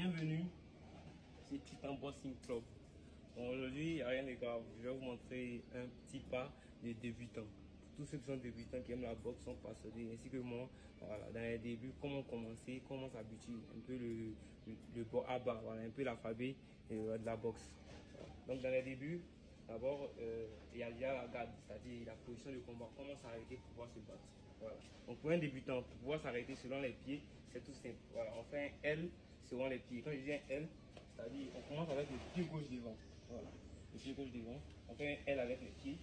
Bienvenue, c'est Titan Boxing Club. Aujourd'hui, il n'y a rien de grave. Je vais vous montrer un petit pas de débutant. Pour tous ceux qui sont débutants, qui aiment la boxe, sont passionnés, ainsi que moi, voilà, dans les débuts, comment commencer, comment s'habituer, un peu le à bas, voilà, un peu l'alphabet de la boxe. Voilà. Donc, dans les débuts, d'abord, il y a la garde, c'est-à-dire la position de combat, comment s'arrêter pour pouvoir se battre. Voilà. Donc, pour un débutant, pour pouvoir s'arrêter selon les pieds, c'est tout simple. Voilà. On fait un L selon les pieds. Quand je dis un L, c'est-à-dire on commence avec le pied gauche devant. Voilà. Le pied gauche devant. On fait un L avec les pieds.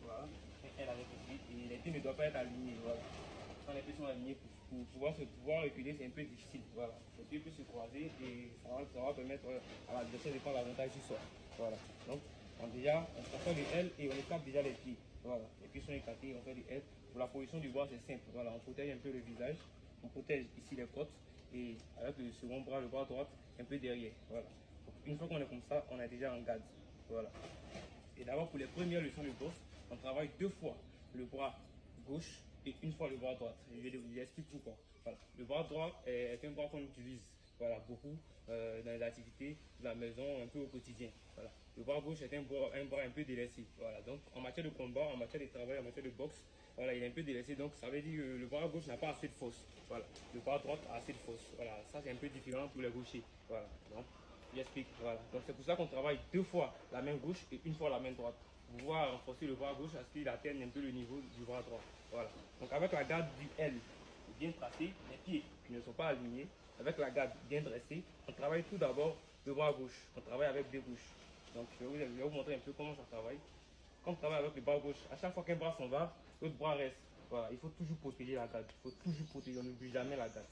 Voilà. Un L avec les pieds. Et les pieds ne doivent pas être alignés. Voilà. Quand les pieds sont alignés, pour pouvoir reculer, c'est un peu difficile. Voilà. Les pieds peuvent se croiser et ça va permettre à l'adversaire de prendre l'avantage du sol. Voilà. Donc, déjà, on fait le L et on écarte déjà les pieds. Voilà. Les pieds sont écartés, on fait le L. Pour la position du bras, c'est simple. Voilà. On protège un peu le visage. On protège ici les côtes. Et avec le second bras, le bras droit, un peu derrière. Voilà. Donc, une fois qu'on est comme ça, on est déjà en garde. Voilà. Et d'abord, pour les premières leçons de boxe, on travaille 2 fois le bras gauche et une fois le bras droit. Je vous explique pourquoi. Voilà. Le bras droit est un bras qu'on utilise beaucoup dans les activités de la maison, un peu au quotidien. Voilà. Le bras gauche est un bras un peu délaissé. Voilà. Donc, en matière de combat, en matière de travail, en matière de boxe, voilà, il est un peu délaissé. Donc, ça veut dire que le bras gauche n'a pas assez de force. Voilà. Le bras droit a assez de force. Voilà. Ça, c'est un peu différent pour les gauchers. Voilà. Donc, j'explique. Voilà. Donc, c'est pour ça qu'on travaille 2 fois la main gauche et une fois la main droite. Pour pouvoir renforcer le bras gauche à ce qu'il atteigne un peu le niveau du bras droit. Voilà. Donc, avec la garde du L bien tracée, les pieds qui ne sont pas alignés, avec la garde bien dressée, on travaille tout d'abord le bras gauche. On travaille avec 2 gauches. Donc, je vais vous montrer un peu comment ça travaille. Quand on travaille avec le bras gauche, à chaque fois qu'un bras s'en va, l'autre bras reste. Voilà, il faut toujours protéger la garde. Il faut toujours protéger, on n'oublie jamais la garde.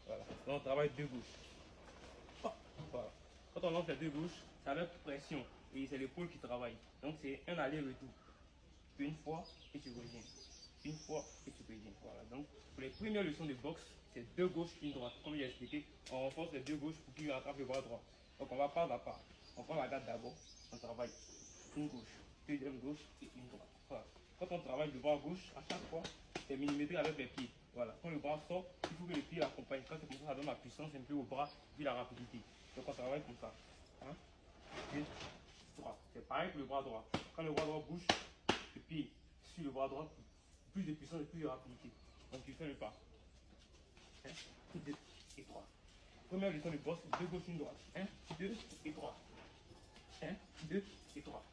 Voilà. Là, on travaille 2 gauches. Voilà. Quand on lance les 2 gauches, c'est avec pression. Et c'est l'épaule qui travaille. Donc, c'est un aller-retour. Une fois et tu reviens. Une fois et tu reviens. Voilà. Donc, pour les premières leçons de boxe, c'est 2 gauches, une droite. Comme j'ai expliqué, on renforce les 2 gauches pour qu'il rattrape le bras droit. Donc, on va pas à pas. On prend la garde d'abord. On travaille une gauche, deuxième gauche et une droite. Voilà. Quand on travaille le bras gauche, à chaque fois, c'est millimétré avec les pieds. Voilà. Quand le bras sort, il faut que les pieds l'accompagnent. Quand c'est comme ça, ça donne la puissance un peu au bras et la rapidité. Donc, on travaille comme ça. Hein? C'est pareil pour le bras droit. Quand le bras droit bouge, le pied sur le bras droit, plus de puissance et plus de rapidité. Donc tu fais le pas. 1, 2 et 3. Première leçon de boxe, 2 gauche, une droite. 1, 2 et 3. 1, 2 et 3.